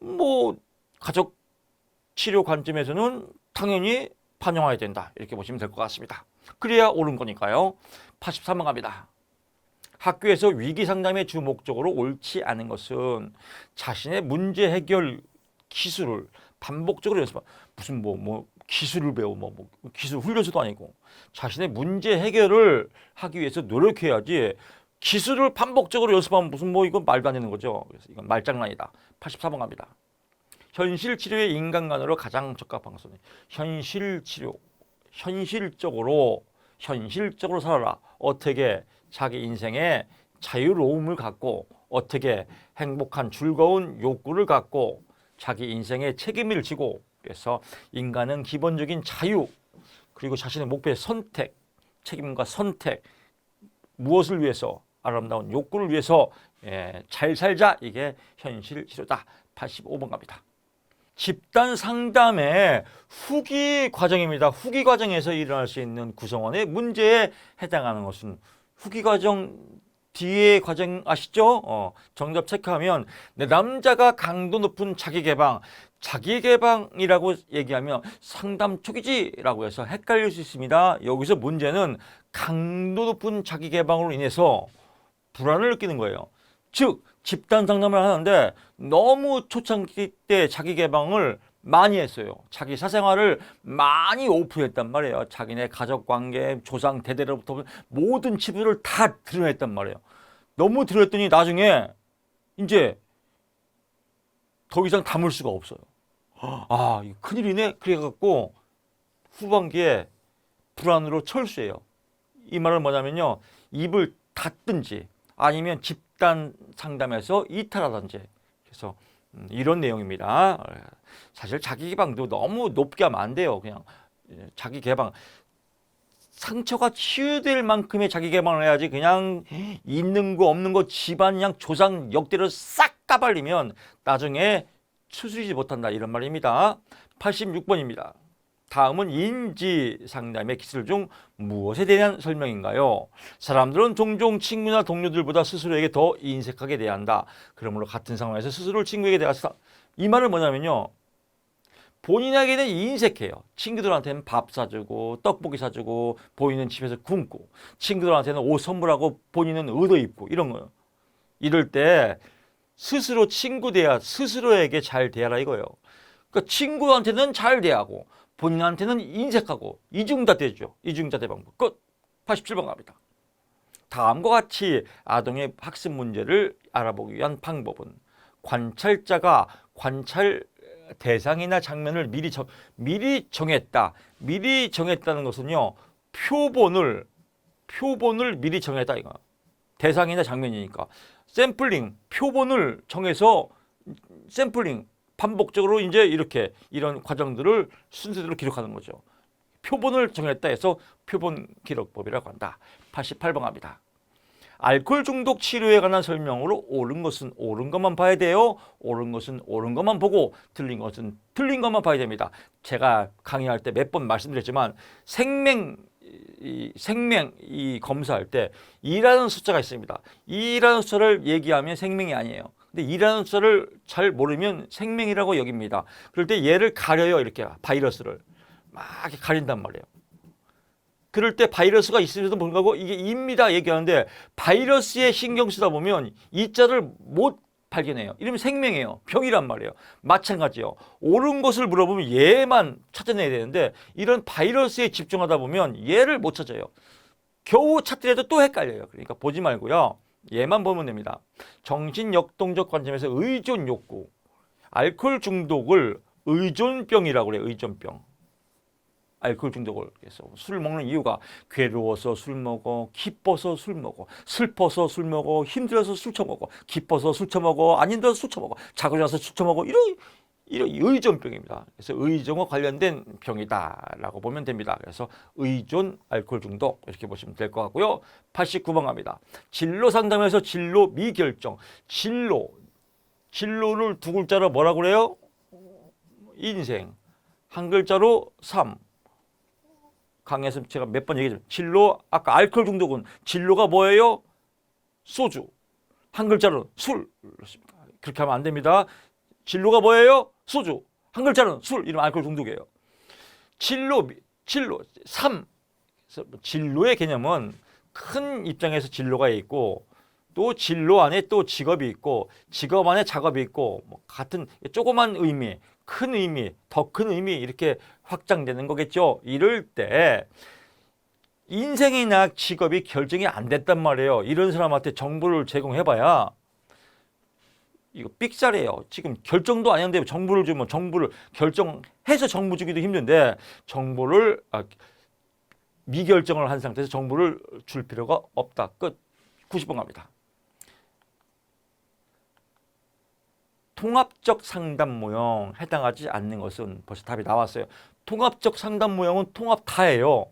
Speaker 1: 뭐 가족 치료 관점에서는 당연히 반영해야 된다. 이렇게 보시면 될 것 같습니다. 그래야 옳은 거니까요. 83번 갑니다. 학교에서 위기 상담의 주 목적으로 옳지 않은 것은 자신의 문제 해결 기술을 반복적으로 연습한 무슨 기술을 배워 기술 훈련소도 아니고 자신의 문제 해결을 하기 위해서 노력해야지 기술을 반복적으로 연습하면 무슨 이건 말도 안 되는 거죠. 그래서 이건 말장난이다. 84번 갑니다. 현실 치료의 인간관으로 가장 적합한 것은 현실 치료. 현실적으로 살아라. 어떻게 자기 인생에 자유로움을 갖고 어떻게 행복한 즐거운 욕구를 갖고 자기 인생에 책임을 지고 그래서 인간은 기본적인 자유 그리고 자신의 목표의 선택, 책임과 선택 무엇을 위해서 아름다운 욕구를 위해서 잘 살자 이게 현실 치료다. 85번 갑니다. 집단 상담의 후기 과정입니다. 후기 과정에서 일어날 수 있는 구성원의 문제에 해당하는 것은 후기 과정 뒤에 과정 아시죠? 정답 체크하면 내 남자가 강도 높은 자기개방이라고 얘기하면 상담 초기지라고 해서 헷갈릴 수 있습니다. 여기서 문제는 강도 높은 자기개방으로 인해서 불안을 느끼는 거예요. 즉 집단 상담을 하는데 너무 초창기 때 자기 개방을 많이 했어요. 자기 사생활을 많이 오픈했단 말이에요. 자기네 가족관계, 조상 대대로부터 모든 치부를 다 드러냈단 말이에요. 너무 드러냈더니 나중에 이제 더 이상 담을 수가 없어요. 아, 이거 큰일이네. 그래갖고 후반기에 불안으로 철수해요. 이 말은 뭐냐면요. 입을 닫든지 아니면 집단 상담에서 이탈하든지 그래서 이런 내용입니다. 사실 자기 개방도 너무 높게 하면 안 돼요. 그냥 자기 개방 상처가 치유될 만큼의 자기 개방을 해야지 그냥 있는 거 없는 거 집안 그냥 조상 역대로 싹 까발리면 나중에 추스리지 못한다 이런 말입니다. 86번입니다. 다음은 인지 상담의 기술 중 무엇에 대한 설명인가요? 사람들은 종종 친구나 동료들보다 스스로에게 더 인색하게 대한다. 그러므로 같은 상황에서 스스로를 친구에게 대하다. 이 말은 뭐냐면요. 본인에게는 인색해요. 친구들한테는 밥 사주고 떡볶이 사주고 본인은 집에서 굶고 친구들한테는 옷 선물하고 본인은 의도 입고 이런 거예요. 이럴 때 스스로 스스로에게 잘 대하라 이거예요. 그러니까 친구한테는 잘 대하고 본인한테는 인색하고 이중자대죠. 이중자대 방법. 끝. 87번 갑니다. 다음과 같이 아동의 학습 문제를 알아보기 위한 방법은 관찰자가 관찰 대상이나 장면을 미리 정했다. 미리 정했다는 것은요. 표본을 미리 정했다 이거. 대상이나 장면이니까. 샘플링, 표본을 정해서 샘플링 반복적으로 이제 이런 과정들을 순서대로 기록하는 거죠. 표본을 정했다 해서 표본 기록법이라고 한다. 88번 갑니다. 알코올 중독 치료에 관한 설명으로 옳은 것은 옳은 것만 봐야 돼요. 옳은 것은 옳은 것만 보고 틀린 것은 틀린 것만 봐야 됩니다. 제가 강의할 때 몇 번 말씀드렸지만 생명 검사할 때 2라는 숫자가 있습니다. 2라는 숫자를 얘기하면 생명이 아니에요. 근데 2라는 숫자를 잘 모르면 생명이라고 여깁니다. 그럴 때 얘를 가려요. 이렇게 바이러스를 막 이렇게 가린단 말이에요. 그럴 때 바이러스가 있음에도 불구하고 이게 2입니다 얘기하는데 바이러스에 신경 쓰다 보면 이 자를 못 발견해요. 이러면 생명이에요. 병이란 말이에요. 마찬가지요. 옳은 것을 물어보면 얘만 찾아내야 되는데 이런 바이러스에 집중하다 보면 얘를 못 찾아요. 겨우 찾더라도 또 헷갈려요. 그러니까 보지 말고요. 얘만 보면 됩니다. 정신역동적 관점에서 의존 욕구. 알코올 중독을 의존병이라고 그래요. 의존병. 알코올 중독을 해서 술 먹는 이유가 괴로워서 술 먹어, 기뻐서 술 먹어, 슬퍼서 술 먹어, 힘들어서 술 처먹어, 기뻐서 술 처먹어, 안 힘들어서 술 처먹어, 자고 자서 술 처먹어 이런 의존병입니다. 그래서 의존과 관련된 병이다라고 보면 됩니다. 그래서 의존 알코올 중독 이렇게 보시면 될 것 같고요. 89번 갑니다. 진로 상담에서 진로 미결정. 진로를 두 글자로 뭐라고 그래요? 인생. 한 글자로 삶. 강의에서 제가 몇 번 얘기했죠. 진로, 아까 알코올 중독은 진로가 뭐예요? 소주. 한 글자로 술. 그렇게 하면 안 됩니다. 진로가 뭐예요? 소주. 한 글자는 술. 이러면 알코올 중독이에요. 진로, 삶. 진로의 개념은 큰 입장에서 진로가 있고 또 진로 안에 또 직업이 있고 직업 안에 작업이 있고 같은 조그만 의미 큰 의미, 더 큰 의미 이렇게 확장되는 거겠죠. 이럴 때 인생이나 직업이 결정이 안 됐단 말이에요. 이런 사람한테 정보를 제공해봐야 이거 삑살이에요. 지금 결정도 안 했는데 정보를 주면 정보를 결정해서 정보 주기도 힘든데 정보를 미결정을 한 상태에서 정보를 줄 필요가 없다. 끝. 90번 갑니다. 통합적 상담 모형 해당하지 않는 것은 벌써 답이 나왔어요. 통합적 상담 모형은 통합 다예요.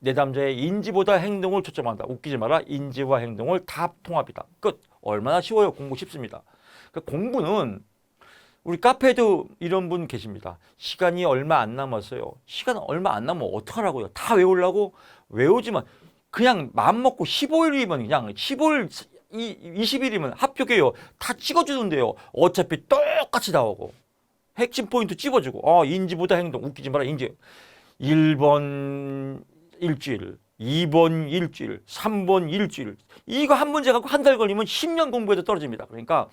Speaker 1: 내담자의 인지보다 행동을 초점한다. 웃기지 마라. 인지와 행동을 다 통합이다. 끝. 얼마나 쉬워요. 공부 쉽습니다. 그러니까 공부는 우리 카페에도 이런 분 계십니다. 시간이 얼마 안 남았어요. 시간 얼마 안 남으면 어떡하라고요. 다 외우려고 외우지만 그냥 마음먹고 15일이면 그냥 15일 20일이면 합격해요. 다 찍어주는데요. 어차피 똑같이 나오고 핵심 포인트 찝어주고 인지보다 행동 웃기지 마라. 인지 1번 일주일 2번 일주일 3번 일주일 이거 한 문제 갖고 한 달 걸리면 10년 공부해도 떨어집니다. 그러니까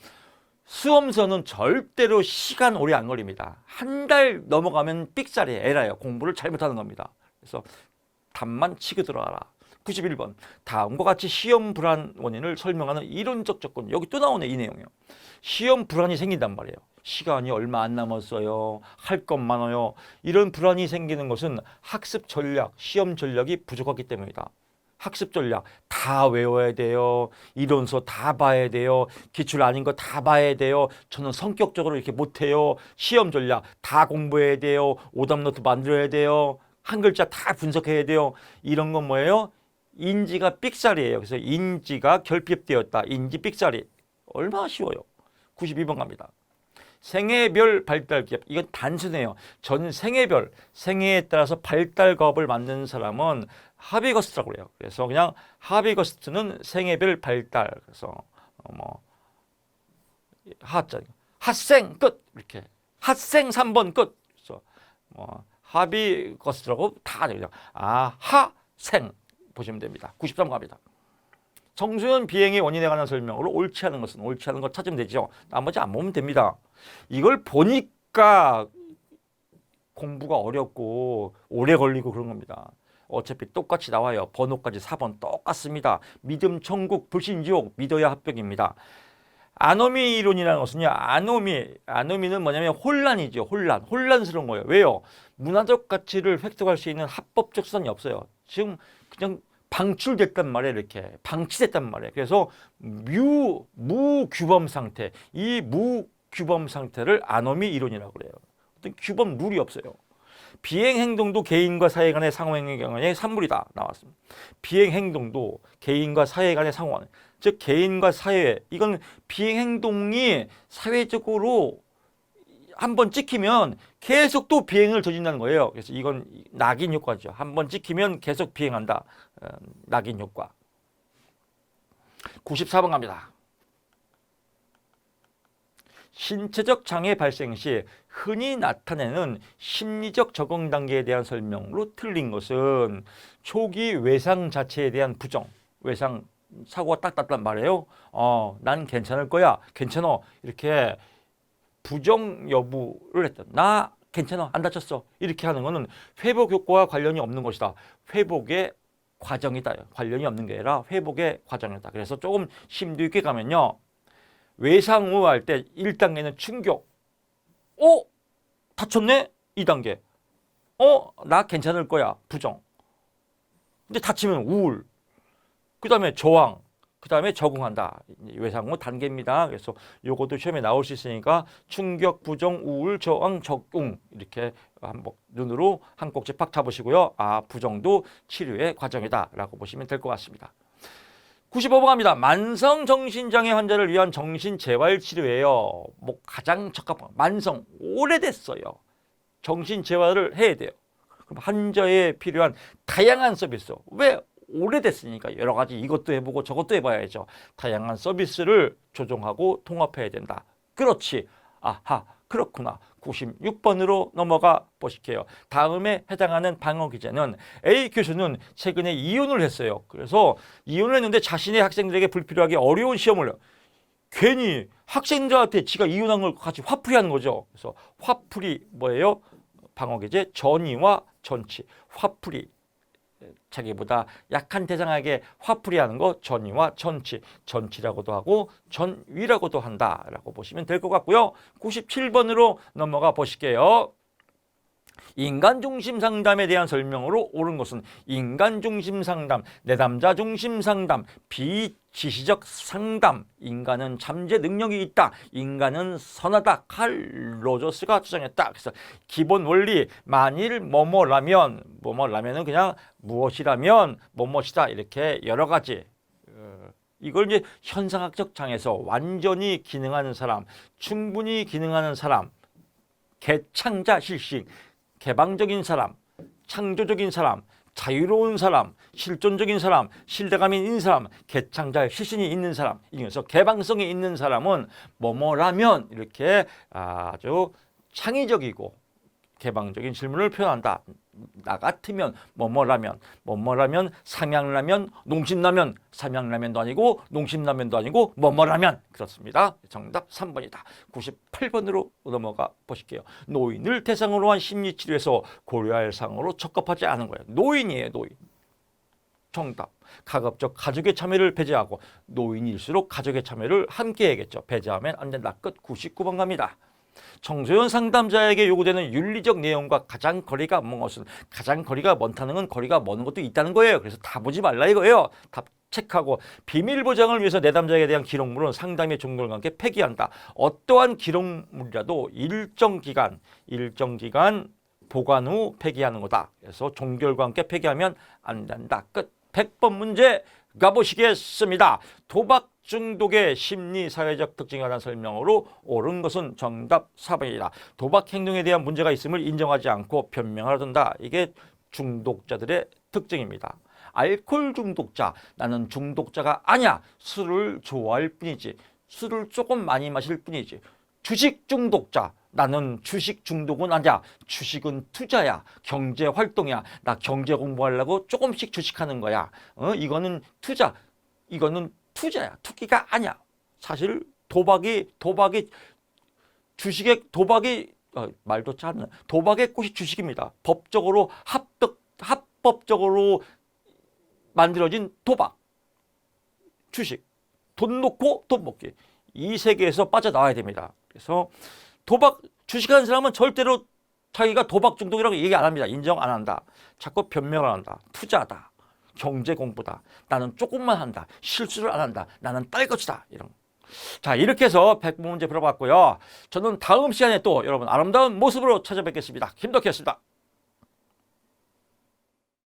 Speaker 1: 수험서는 절대로 시간 오래 안 걸립니다. 한 달 넘어가면 삑살이에요. 에라예요. 공부를 잘못하는 겁니다. 그래서 답만 치고 들어가라. 91번. 다음과 같이 시험 불안 원인을 설명하는 이론적 조건. 여기 또 나오네 이 내용이요. 시험 불안이 생긴단 말이에요. 시간이 얼마 안 남았어요. 할 것 많아요. 이런 불안이 생기는 것은 학습 전략, 시험 전략이 부족하기 때문이다. 학습 전략 다 외워야 돼요. 이론서 다 봐야 돼요. 기출 아닌 거 다 봐야 돼요. 저는 성격적으로 이렇게 못해요. 시험 전략 다 공부해야 돼요. 오답노트 만들어야 돼요. 한 글자 다 분석해야 돼요. 이런 건 뭐예요? 인지가 삑살이에요. 그래서 인지가 결핍되었다. 인지 삑살이. 얼마나 쉬워요. 92번 갑니다. 생애별 발달기업. 이건 단순해요. 전 생애별, 생애에 따라서 발달급을 만드는 사람은 하비거스트라고 그래요. 그래서 그냥 하비거스트는 생애별 발달. 그래서 하자 핫생 끝 이렇게 핫생 3번 끝. 그래서 하비거스트라고 다 그냥 하생 보시면 됩니다. 93번 갑니다. 청소년 비행의 원인에 관한 설명으로 옳지 않은 것은 옳지 않은 것 찾으면 되죠. 나머지 안 보면 됩니다. 이걸 보니까 공부가 어렵고 오래 걸리고 그런 겁니다. 어차피 똑같이 나와요. 번호까지 4번 똑같습니다. 믿음 천국 불신 지옥 믿어야 합격입니다. 아노미 이론이라는 것은요. 아노미는 뭐냐면 혼란이죠. 혼란스러운 거예요. 왜요? 문화적 가치를 획득할 수 있는 합법적 수단이 없어요. 지금 그냥 방출됐단 말이에요. 이렇게 방치됐단 말이에요. 그래서 무규범 상태, 이 무규범 상태를 아노미 이론이라고 그래요. 어떤 규범 룰이 없어요. 비행 행동도 개인과 사회 간의 상호행동의 산물이다 나왔습니다. 비행 행동도 개인과 사회 간의 상호행, 즉 개인과 사회, 이건 비행 행동이 사회적으로 한번 찍히면 계속 또 비행을 저진다는 거예요. 그래서 이건 낙인 효과죠. 한번 찍히면 계속 비행한다. 낙인 효과. 94번 갑니다. 신체적 장애 발생 시 흔히 나타내는 심리적 적응 단계에 대한 설명으로 틀린 것은 초기 외상 자체에 대한 부정. 외상 사고가 딱 났단 말이에요. 난 괜찮을 거야. 괜찮아. 이렇게 부정 여부를 했다. 나 괜찮아. 안 다쳤어. 이렇게 하는 거는 회복 효과와 관련이 없는 것이다. 회복의 과정이다. 관련이 없는 게 아니라 회복의 과정이다. 그래서 조금 심도 있게 가면요. 외상 후 할 때 1단계는 충격. 다쳤네? 2단계. 나 괜찮을 거야. 부정. 근데 다치면 우울. 그 다음에 저항. 그 다음에 적응한다. 외상 후 단계입니다. 그래서 요것도 시험에 나올 수 있으니까 충격, 부정, 우울, 저항, 적응 이렇게 한번 눈으로 한 꼭지 팍 잡으시고요. 부정도 치료의 과정이다 라고 보시면 될 것 같습니다. 95번 갑니다. 만성 정신장애 환자를 위한 정신재활치료예요. 가장 적합한 만성 오래됐어요. 정신재활을 해야 돼요. 그럼 환자에 필요한 다양한 서비스. 왜? 오래됐으니까 여러 가지 이것도 해보고 저것도 해봐야죠. 다양한 서비스를 조정하고 통합해야 된다. 그렇지. 그렇구나. 96번으로 넘어가 보실게요. 다음에 해당하는 방어 기제는 A 교수는 최근에 이혼을 했어요. 그래서 이혼을 했는데 자신의 학생들에게 불필요하게 어려운 시험을 괜히 학생들한테 지가 이혼한 걸 같이 화풀이하는 거죠. 그래서 화풀이 뭐예요? 방어계제 전이와 전치. 화풀이. 자기보다 약한 대상에게 화풀이하는 거 전이와 전치. 전치라고도 하고 전위라고도 한다라고 보시면 될 것 같고요. 97번으로 넘어가 보실게요. 인간 중심 상담에 대한 설명으로 옳은 것은 인간 중심 상담, 내담자 중심 상담, 비지시적 상담, 인간은 잠재 능력이 있다, 인간은 선하다, 칼 로저스가 주장했다. 그래서 기본 원리, 만일 뭐뭐라면은 그냥 무엇이라면 뭐뭐이다, 이렇게 여러 가지. 이걸 이제 현상학적 장에서 완전히 기능하는 사람, 충분히 기능하는 사람, 개창자 실신, 개방적인 사람, 창조적인 사람, 자유로운 사람, 실존적인 사람, 신뢰감이 있는 사람, 개창자의 실신이 있는 사람, 이중에서 개방성이 있는 사람은 뭐뭐라면 이렇게 아주 창의적이고 개방적인 질문을 표현한다. 나 같으면 뭐뭐라면, 뭐뭐라면 삼양라면, 농심라면, 삼양라면도 아니고 농심라면도 아니고 뭐뭐라면. 그렇습니다. 정답 3번이다. 98번으로 넘어가 보실게요. 노인을 대상으로 한 심리치료에서 고려할 사항으로 적합하지 않은 거예요. 노인이에요, 노인. 정답. 가급적 가족의 참여를 배제하고, 노인일수록 가족의 참여를 함께 해야겠죠. 배제하면 안 된다. 끝. 99번 갑니다. 청소년 상담자에게 요구되는 윤리적 내용과 가장 거리가 먼 것은, 가장 거리가 먼다는 건 거리가 먼 것도 있다는 거예요. 그래서 다 보지 말라 이거예요. 다 체크하고, 비밀 보장을 위해서 내담자에 대한 기록물은 상담의 종결과 함께 폐기한다. 어떠한 기록물이라도 일정 기간 보관 후 폐기하는 거다. 그래서 종결과 함께 폐기하면 안 된다. 끝. 100번 문제 가보시겠습니다. 도박 중독의 심리 사회적 특징에 관한 설명으로 옳은 것은 정답 4번이다. 도박 행동에 대한 문제가 있음을 인정하지 않고 변명을 하던다. 이게 중독자들의 특징입니다. 알코올 중독자, 나는 중독자가 아니야. 술을 좋아할 뿐이지. 술을 조금 많이 마실 뿐이지. 주식 중독자, 나는 주식 중독은 아니야. 주식은 투자야. 경제 활동이야. 나 경제 공부하려고 조금씩 주식하는 거야. 이거는 투자. 이거는 투자야. 투기가 아니야. 사실 주식의 도박이 말도 짧네. 도박의 꽃이 주식입니다. 법적으로 합법적으로 만들어진 도박. 주식. 돈 놓고 돈 먹기. 이 세계에서 빠져나와야 됩니다. 그래서 주식하는 사람은 절대로 자기가 도박 중독이라고 얘기 안 합니다. 인정 안 한다. 자꾸 변명을 한다. 투자다. 경제 공부다. 나는 조금만 한다. 실수를 안 한다. 나는 딸 것이다. 이런. 자, 이렇게 해서 100번 문제 풀어봤고요. 저는 다음 시간에 또 여러분 아름다운 모습으로 찾아뵙겠습니다. 김덕희였습니다.